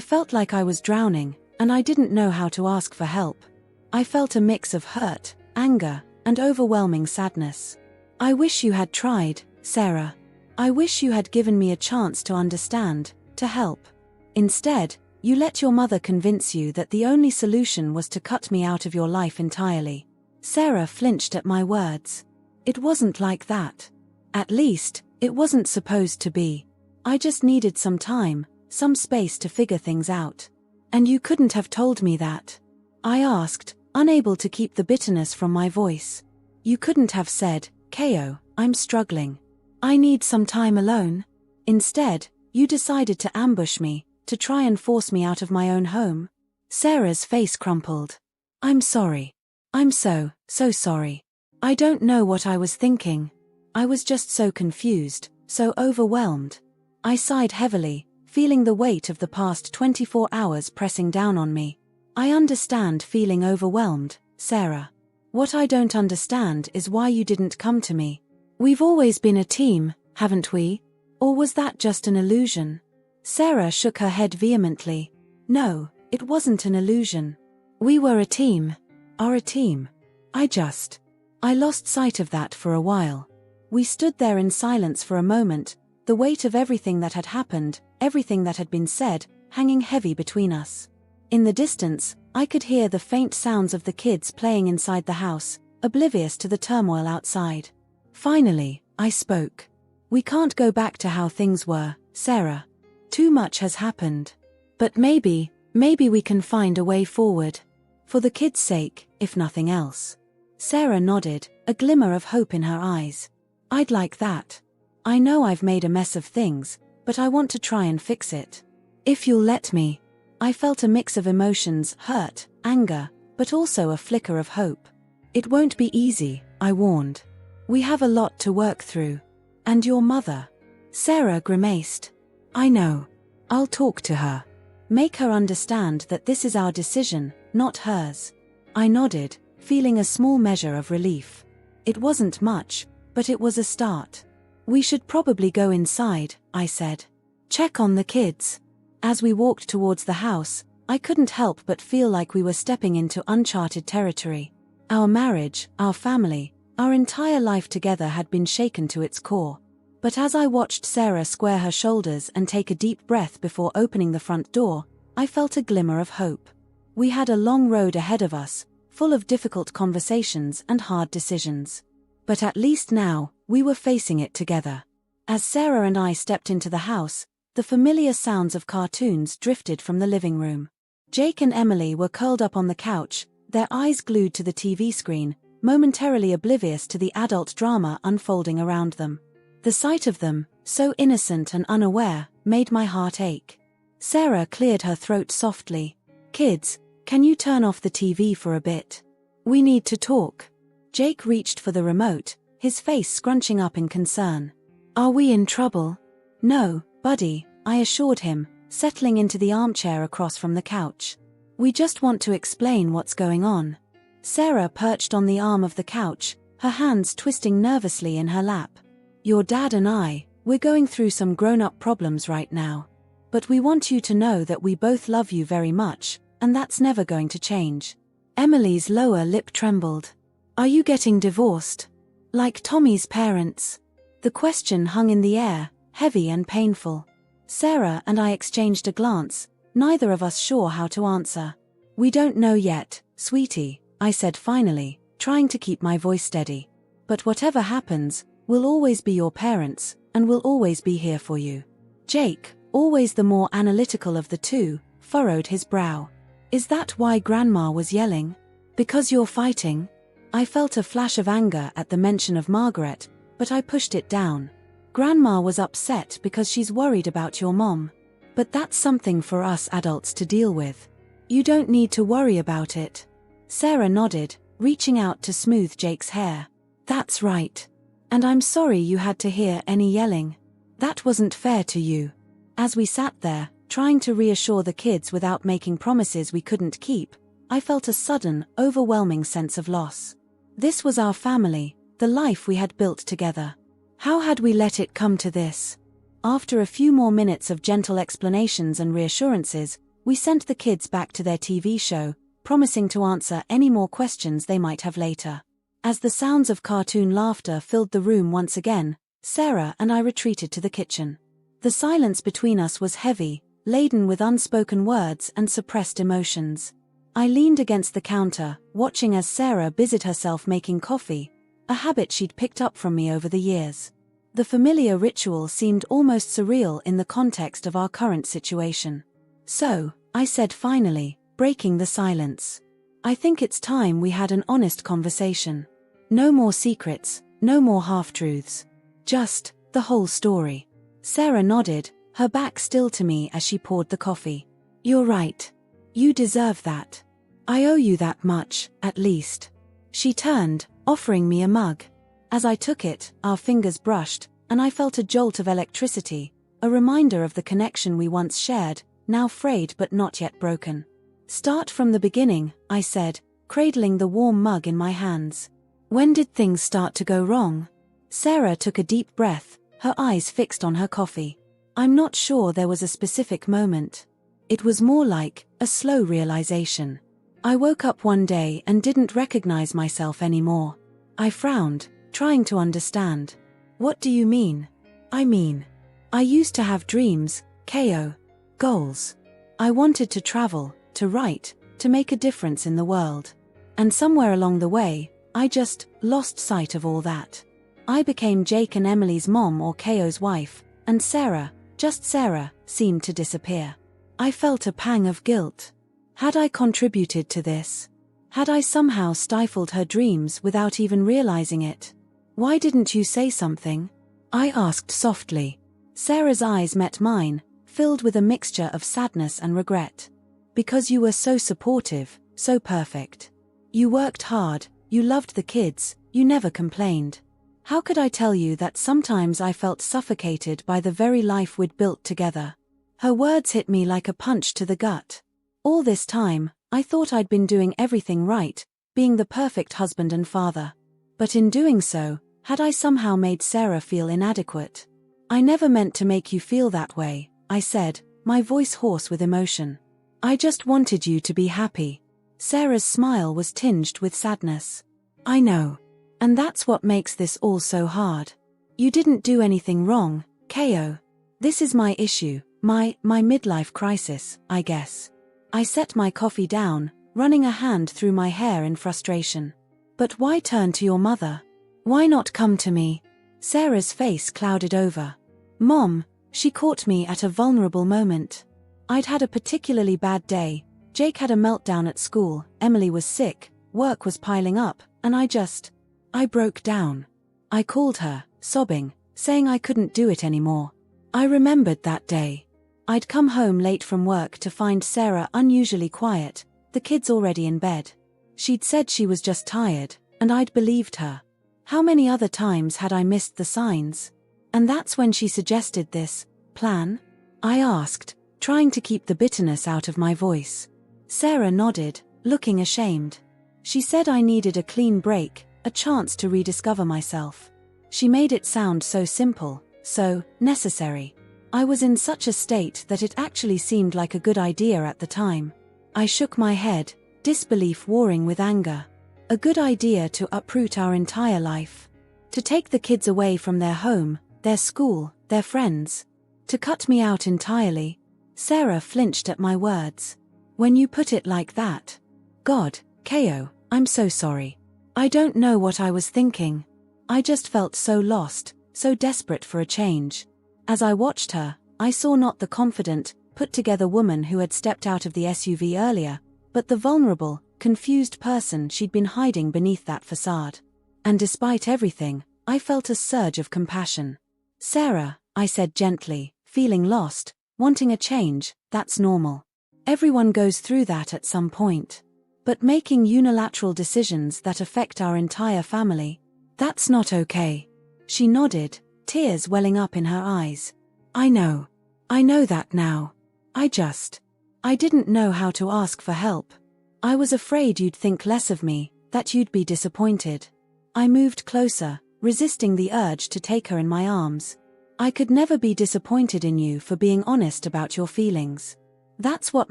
felt like I was drowning, and I didn't know how to ask for help. I felt a mix of hurt, anger, and overwhelming sadness. I wish you had tried, Sarah. I wish you had given me a chance to understand, to help. Instead, you let your mother convince you that the only solution was to cut me out of your life entirely. Sarah flinched at my words. It wasn't like that. At least, it wasn't supposed to be. I just needed some time, some space to figure things out. And you couldn't have told me that. I asked, unable to keep the bitterness from my voice. You couldn't have said, Ko, I'm struggling. I need some time alone. Instead, you decided to ambush me, to try and force me out of my own home. Sarah's face crumpled. I'm sorry. I'm so sorry. I don't know what I was thinking. I was just so confused, so overwhelmed. I sighed heavily, feeling the weight of the past 24 hours pressing down on me. I understand feeling overwhelmed, Sarah. What I don't understand is why you didn't come to me. We've always been a team, haven't we? Or was that just an illusion? Sarah shook her head vehemently. No, it wasn't an illusion. We were a team. Are a team. I lost sight of that for a while. We stood there in silence for a moment, the weight of everything that had happened, everything that had been said, hanging heavy between us. In the distance, I could hear the faint sounds of the kids playing inside the house, oblivious to the turmoil outside. Finally, I spoke. We can't go back to how things were, Sarah. Too much has happened. But maybe we can find a way forward. For the kids' sake, if nothing else. Sarah nodded, a glimmer of hope in her eyes. I'd like that. I know I've made a mess of things, but I want to try and fix it. If you'll let me. I felt a mix of emotions, hurt, anger, but also a flicker of hope. It won't be easy, I warned. We have a lot to work through. And your mother? Sarah grimaced. I know. I'll talk to her. Make her understand that this is our decision, not hers. I nodded, feeling a small measure of relief. It wasn't much, but it was a start. We should probably go inside, I said. Check on the kids. As we walked towards the house, I couldn't help but feel like we were stepping into uncharted territory. Our marriage, our family, our entire life together had been shaken to its core. But as I watched Sarah square her shoulders and take a deep breath before opening the front door, I felt a glimmer of hope. We had a long road ahead of us, full of difficult conversations and hard decisions. But at least now, we were facing it together. As Sarah and I stepped into the house, the familiar sounds of cartoons drifted from the living room. Jake and Emily were curled up on the couch, their eyes glued to the TV screen, momentarily oblivious to the adult drama unfolding around them. The sight of them, so innocent and unaware, made my heart ache. Sarah cleared her throat softly. Kids, can you turn off the TV for a bit? We need to talk. Jake reached for the remote, his face scrunching up in concern. Are we in trouble? No, buddy, I assured him, settling into the armchair across from the couch. We just want to explain what's going on. Sarah perched on the arm of the couch, her hands twisting nervously in her lap. Your dad and we're going through some grown-up problems right now. But we want you to know that we both love you very much, and that's never going to change. Emily's lower lip trembled. Are you getting divorced? Like Tommy's parents? The question hung in the air, heavy and painful. Sarah and I exchanged a glance, neither of us sure how to answer. We don't know yet, sweetie, I said finally, trying to keep my voice steady. But whatever happens, we'll always be your parents, and we'll always be here for you. Jake, always the more analytical of the two, furrowed his brow. Is that why Grandma was yelling? Because you're fighting? I felt a flash of anger at the mention of Margaret, but I pushed it down. Grandma was upset because she's worried about your mom. But that's something for us adults to deal with. You don't need to worry about it. Sarah nodded, reaching out to smooth Jake's hair. That's right. And I'm sorry you had to hear any yelling. That wasn't fair to you. As we sat there, trying to reassure the kids without making promises we couldn't keep, I felt a sudden, overwhelming sense of loss. This was our family, the life we had built together. How had we let it come to this? After a few more minutes of gentle explanations and reassurances, we sent the kids back to their TV show, promising to answer any more questions they might have later. As the sounds of cartoon laughter filled the room once again, Sarah and I retreated to the kitchen. The silence between us was heavy, laden with unspoken words and suppressed emotions. I leaned against the counter, watching as Sarah busied herself making coffee, a habit she'd picked up from me over the years. The familiar ritual seemed almost surreal in the context of our current situation. So, I said finally, breaking the silence. I think it's time we had an honest conversation. No more secrets, no more half-truths. Just, the whole story. Sarah nodded, her back still to me as she poured the coffee. You're right. You deserve that. I owe you that much, at least. She turned, offering me a mug. As I took it, our fingers brushed, and I felt a jolt of electricity, a reminder of the connection we once shared, now frayed but not yet broken. Start from the beginning, I said, cradling the warm mug in my hands. When did things start to go wrong? Sarah took a deep breath, her eyes fixed on her coffee. I'm not sure there was a specific moment. It was more like a slow realization. I woke up one day and didn't recognize myself anymore. I frowned, trying to understand. What do you mean? I used to have dreams, Ko. Goals. I wanted to travel, to write, to make a difference in the world. And somewhere along the way, I just lost sight of all that. I became Jake and Emily's mom or Ko's wife, and Sarah, just Sarah, seemed to disappear. I felt a pang of guilt. Had I contributed to this? Had I somehow stifled her dreams without even realizing it? Why didn't you say something? I asked softly. Sarah's eyes met mine, filled with a mixture of sadness and regret. Because you were so supportive, so perfect. You worked hard, you loved the kids, you never complained. How could I tell you that sometimes I felt suffocated by the very life we'd built together? Her words hit me like a punch to the gut. All this time, I thought I'd been doing everything right, being the perfect husband and father. But in doing so, had I somehow made Sarah feel inadequate? I never meant to make you feel that way, I said, my voice hoarse with emotion. I just wanted you to be happy. Sarah's smile was tinged with sadness. I know. And that's what makes this all so hard. You didn't do anything wrong, Ko. This is my issue, my midlife crisis, I guess. I set my coffee down, running a hand through my hair in frustration. But why turn to your mother? Why not come to me? Sarah's face clouded over. Mom, she caught me at a vulnerable moment. I'd had a particularly bad day. Jake had a meltdown at school, Emily was sick, work was piling up, and I broke down. I called her, sobbing, saying I couldn't do it anymore. I remembered that day. I'd come home late from work to find Sarah unusually quiet, the kids already in bed. She'd said she was just tired, and I'd believed her. How many other times had I missed the signs? And that's when she suggested this plan? I asked, trying to keep the bitterness out of my voice. Sarah nodded, looking ashamed. She said I needed a clean break, a chance to rediscover myself. She made it sound so simple, so necessary. I was in such a state that it actually seemed like a good idea at the time. I shook my head, disbelief warring with anger. A good idea to uproot our entire life. To take the kids away from their home, their school, their friends. To cut me out entirely. Sarah flinched at my words. When you put it like that. God, Ko, I'm so sorry. I don't know what I was thinking. I just felt so lost, so desperate for a change. As I watched her, I saw not the confident, put-together woman who had stepped out of the SUV earlier, but the vulnerable, confused person she'd been hiding beneath that facade. And despite everything, I felt a surge of compassion. Sarah, I said gently, feeling lost, wanting a change, that's normal. Everyone goes through that at some point. But making unilateral decisions that affect our entire family, that's not okay. She nodded, tears welling up in her eyes. I know that now. I didn't know how to ask for help. I was afraid you'd think less of me, that you'd be disappointed. I moved closer, resisting the urge to take her in my arms. I could never be disappointed in you for being honest about your feelings. That's what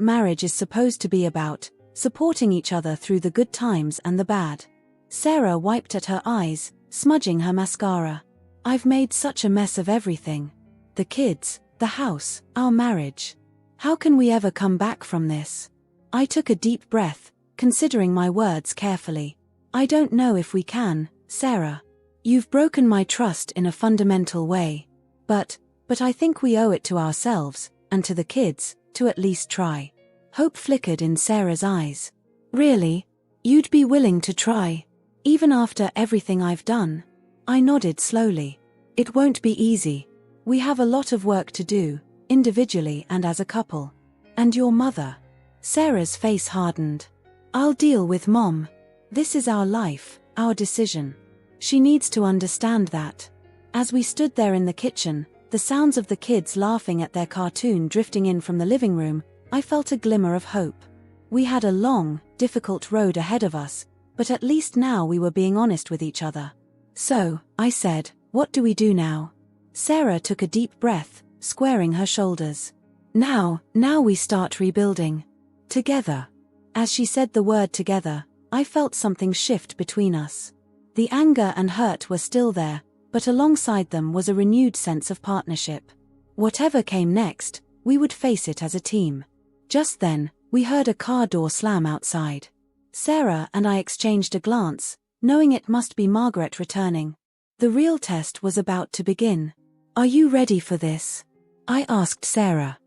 marriage is supposed to be about, supporting each other through the good times and the bad. Sarah wiped at her eyes, smudging her mascara. I've made such a mess of everything. The kids, the house, our marriage. How can we ever come back from this? I took a deep breath, considering my words carefully. I don't know if we can, Sarah. You've broken my trust in a fundamental way. But I think we owe it to ourselves, and to the kids, to at least try. Hope flickered in Sarah's eyes. Really? You'd be willing to try? Even after everything I've done? I nodded slowly. It won't be easy. We have a lot of work to do, individually and as a couple. And your mother? Sarah's face hardened. I'll deal with Mom. This is our life, our decision. She needs to understand that. As we stood there in the kitchen, the sounds of the kids laughing at their cartoon drifting in from the living room, I felt a glimmer of hope. We had a long, difficult road ahead of us, but at least now we were being honest with each other. So, I said, what do we do now? Sarah took a deep breath, squaring her shoulders. Now we start rebuilding. Together. As she said the word together, I felt something shift between us. The anger and hurt were still there, but alongside them was a renewed sense of partnership. Whatever came next, we would face it as a team. Just then, we heard a car door slam outside. Sarah and I exchanged a glance, knowing it must be Margaret returning. The real test was about to begin. Are you ready for this? I asked Sarah.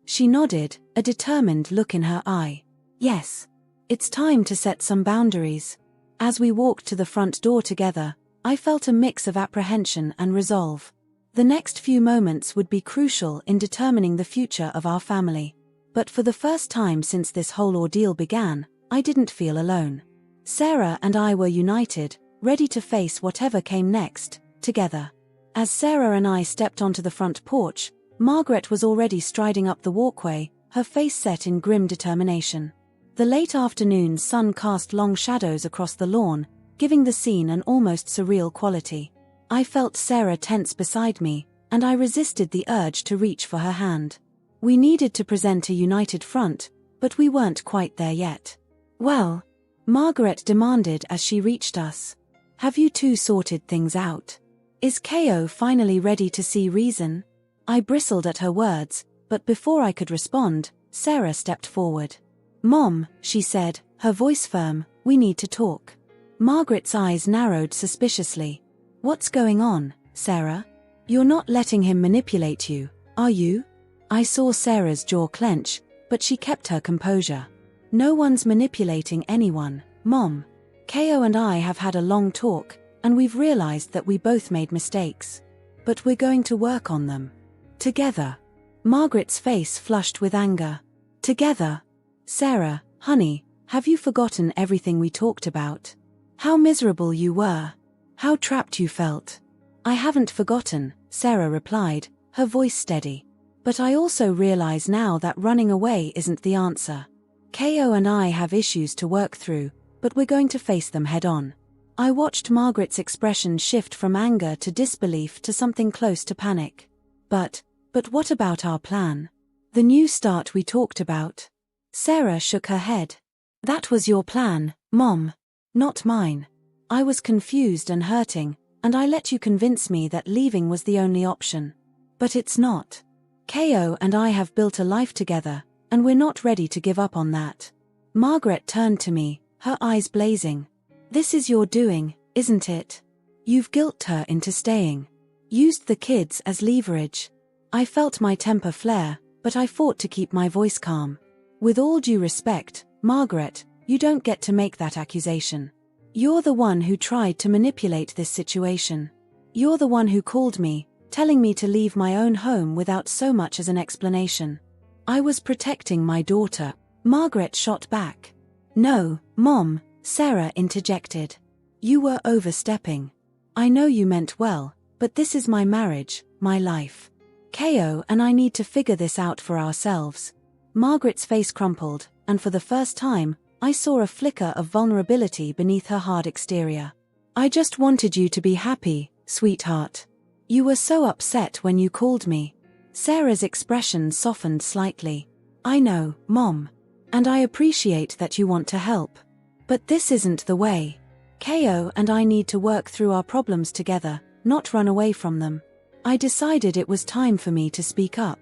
She nodded, a determined look in her eye. Yes. It's time to set some boundaries. As we walked to the front door together, I felt a mix of apprehension and resolve. The next few moments would be crucial in determining the future of our family. But for the first time since this whole ordeal began, I didn't feel alone. Sarah and I were united, ready to face whatever came next, together. As Sarah and I stepped onto the front porch, Margaret was already striding up the walkway, her face set in grim determination. The late afternoon sun cast long shadows across the lawn, giving the scene an almost surreal quality. I felt Sarah tense beside me, and I resisted the urge to reach for her hand. We needed to present a united front, but we weren't quite there yet. Well, Margaret demanded as she reached us. Have you two sorted things out? Is Ko finally ready to see reason? I bristled at her words, but before I could respond, Sarah stepped forward. Mom, she said, her voice firm, we need to talk. Margaret's eyes narrowed suspiciously. What's going on, Sarah? You're not letting him manipulate you, are you? I saw Sarah's jaw clench, but she kept her composure. No one's manipulating anyone, Mom. Ko and I have had a long talk, and we've realized that we both made mistakes. But we're going to work on them. Together. Margaret's face flushed with anger. Together. Sarah, honey, have you forgotten everything we talked about? How miserable you were. How trapped you felt. I haven't forgotten, Sarah replied, her voice steady. But I also realize now that running away isn't the answer. Ko and I have issues to work through, but we're going to face them head on. I watched Margaret's expression shift from anger to disbelief to something close to panic. But what about our plan? The new start we talked about? Sarah shook her head. That was your plan, Mom. Not mine. I was confused and hurting, and I let you convince me that leaving was the only option. But it's not. Ko and I have built a life together, and we're not ready to give up on that. Margaret turned to me, her eyes blazing. This is your doing, isn't it? You've guilted her into staying. Used the kids as leverage. I felt my temper flare, but I fought to keep my voice calm. With all due respect, Margaret, you don't get to make that accusation. You're the one who tried to manipulate this situation. You're the one who called me, telling me to leave my own home without so much as an explanation. I was protecting my daughter, Margaret shot back. No, Mom, Sarah interjected. You were overstepping. I know you meant well, but this is my marriage, my life. Ko and I need to figure this out for ourselves. Margaret's face crumpled, and for the first time, I saw a flicker of vulnerability beneath her hard exterior. I just wanted you to be happy, sweetheart. You were so upset when you called me. Sarah's expression softened slightly. I know, Mom. And I appreciate that you want to help. But this isn't the way. Ko and I need to work through our problems together, not run away from them. I decided it was time for me to speak up.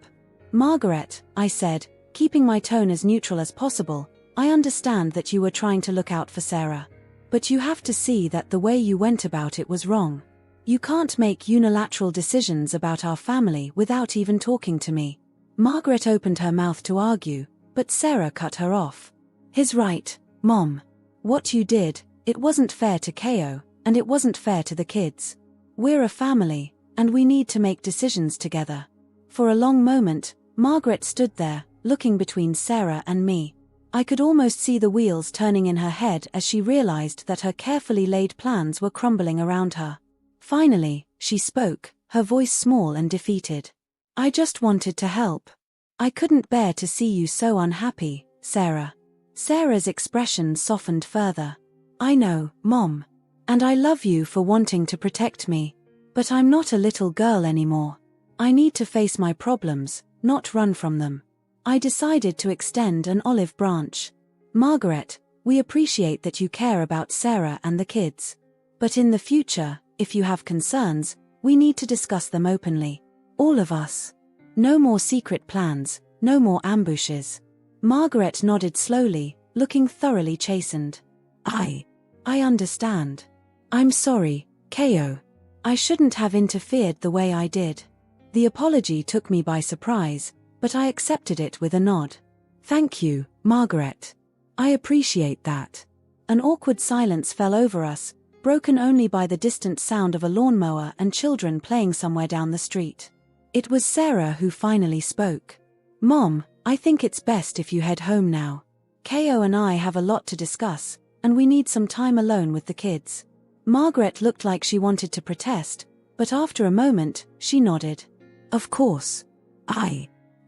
Margaret, I said, keeping my tone as neutral as possible, I understand that you were trying to look out for Sarah. But you have to see that the way you went about it was wrong. You can't make unilateral decisions about our family without even talking to me. Margaret opened her mouth to argue, but Sarah cut her off. He's right, Mom. What you did, it wasn't fair to Ko, and it wasn't fair to the kids. We're a family, and we need to make decisions together. For a long moment, Margaret stood there, looking between Sarah and me. I could almost see the wheels turning in her head as she realized that her carefully laid plans were crumbling around her. Finally, she spoke, her voice small and defeated. I just wanted to help. I couldn't bear to see you so unhappy, Sarah. Sarah's expression softened further. I know, Mom. And I love you for wanting to protect me. But I'm not a little girl anymore. I need to face my problems, not run from them. I decided to extend an olive branch. Margaret, we appreciate that you care about Sarah and the kids. But in the future, if you have concerns, we need to discuss them openly. All of us. No more secret plans, no more ambushes. Margaret nodded slowly, looking thoroughly chastened. I understand. I'm sorry, Ko. I shouldn't have interfered the way I did. The apology took me by surprise, but I accepted it with a nod. Thank you, Margaret. I appreciate that. An awkward silence fell over us, broken only by the distant sound of a lawnmower and children playing somewhere down the street. It was Sarah who finally spoke. Mom, I think it's best if you head home now. Ko and I have a lot to discuss, and we need some time alone with the kids. Margaret looked like she wanted to protest, but after a moment, she nodded. Of course.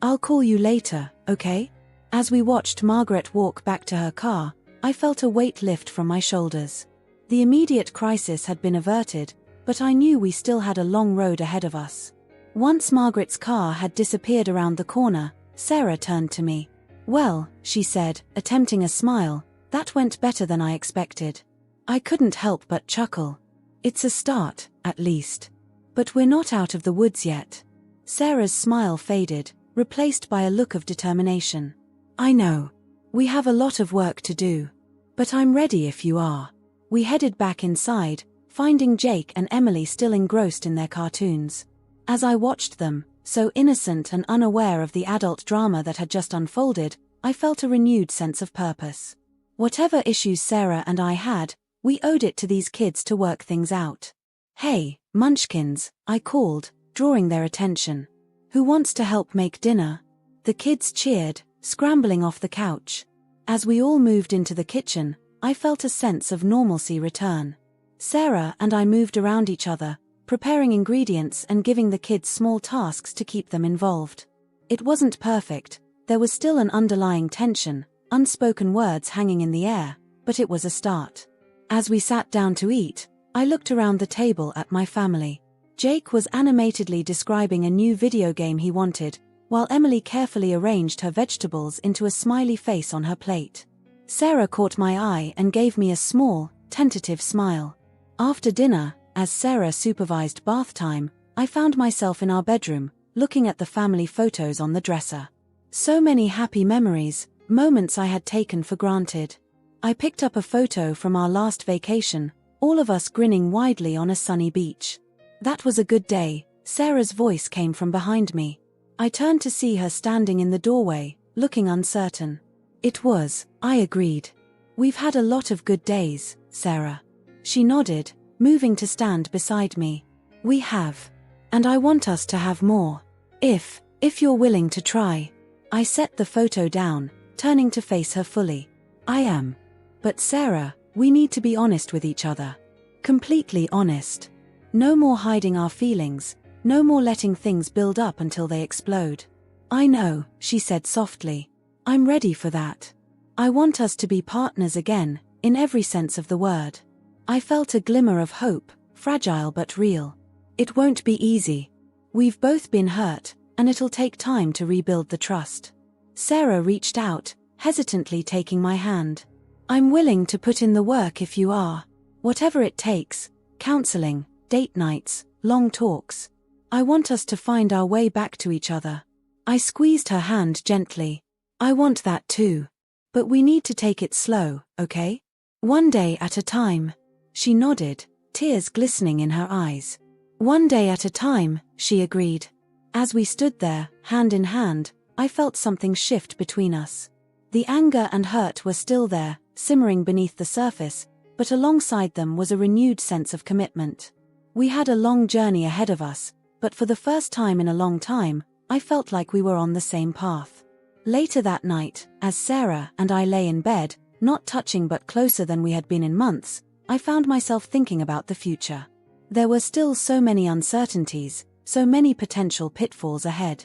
I'll call you later, okay? As we watched Margaret walk back to her car, I felt a weight lift from my shoulders. The immediate crisis had been averted, but I knew we still had a long road ahead of us. Once Margaret's car had disappeared around the corner, Sarah turned to me. Well, she said, attempting a smile, that went better than I expected. I couldn't help but chuckle. It's a start, at least. But we're not out of the woods yet. Sarah's smile faded, replaced by a look of determination. I know. We have a lot of work to do. But I'm ready if you are. We headed back inside, finding Jake and Emily still engrossed in their cartoons. As I watched them, so innocent and unaware of the adult drama that had just unfolded, I felt a renewed sense of purpose. Whatever issues Sarah and I had, we owed it to these kids to work things out. Hey, Munchkins, I called, drawing their attention. Who wants to help make dinner? The kids cheered, scrambling off the couch. As we all moved into the kitchen, I felt a sense of normalcy return. Sarah and I moved around each other, preparing ingredients and giving the kids small tasks to keep them involved. It wasn't perfect, there was still an underlying tension, unspoken words hanging in the air, but it was a start. As we sat down to eat, I looked around the table at my family. Jake was animatedly describing a new video game he wanted, while Emily carefully arranged her vegetables into a smiley face on her plate. Sarah caught my eye and gave me a small, tentative smile. After dinner, as Sarah supervised bath time, I found myself in our bedroom, looking at the family photos on the dresser. So many happy memories, moments I had taken for granted. I picked up a photo from our last vacation, all of us grinning widely on a sunny beach. That was a good day, Sarah's voice came from behind me. I turned to see her standing in the doorway, looking uncertain. It was, I agreed. We've had a lot of good days, Sarah. She nodded, moving to stand beside me. We have. And I want us to have more. If you're willing to try. I set the photo down, turning to face her fully. I am. But Sarah, we need to be honest with each other. Completely honest. No more hiding our feelings, no more letting things build up until they explode. I know, she said softly. I'm ready for that. I want us to be partners again, in every sense of the word. I felt a glimmer of hope, fragile but real. It won't be easy. We've both been hurt, and it'll take time to rebuild the trust. Sarah reached out, hesitantly taking my hand. I'm willing to put in the work if you are. Whatever it takes, counseling, date nights, long talks. I want us to find our way back to each other. I squeezed her hand gently. I want that too. But we need to take it slow, okay? One day at a time. She nodded, tears glistening in her eyes. One day at a time, she agreed. As we stood there, hand in hand, I felt something shift between us. The anger and hurt were still there, simmering beneath the surface, but alongside them was a renewed sense of commitment. We had a long journey ahead of us, but for the first time in a long time, I felt like we were on the same path. Later that night, as Sarah and I lay in bed, not touching but closer than we had been in months, I found myself thinking about the future. There were still so many uncertainties, so many potential pitfalls ahead.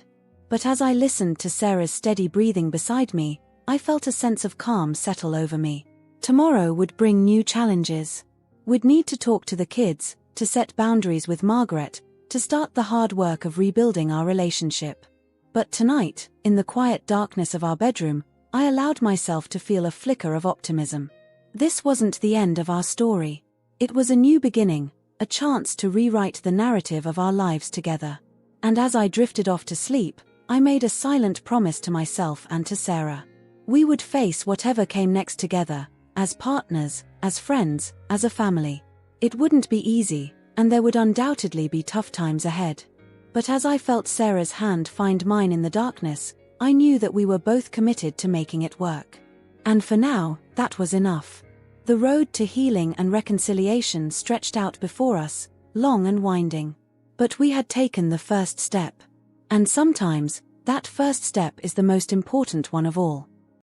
But as I listened to Sarah's steady breathing beside me, I felt a sense of calm settle over me. Tomorrow would bring new challenges. We'd need to talk to the kids, to set boundaries with Margaret, to start the hard work of rebuilding our relationship. But tonight, in the quiet darkness of our bedroom, I allowed myself to feel a flicker of optimism. This wasn't the end of our story. It was a new beginning, a chance to rewrite the narrative of our lives together. And as I drifted off to sleep, I made a silent promise to myself and to Sarah. We would face whatever came next together, as partners, as friends, as a family. It wouldn't be easy, and there would undoubtedly be tough times ahead. But as I felt Sarah's hand find mine in the darkness, I knew that we were both committed to making it work. And for now, that was enough. The road to healing and reconciliation stretched out before us, long and winding. But we had taken the first step. And sometimes, that first step is the most important one of all.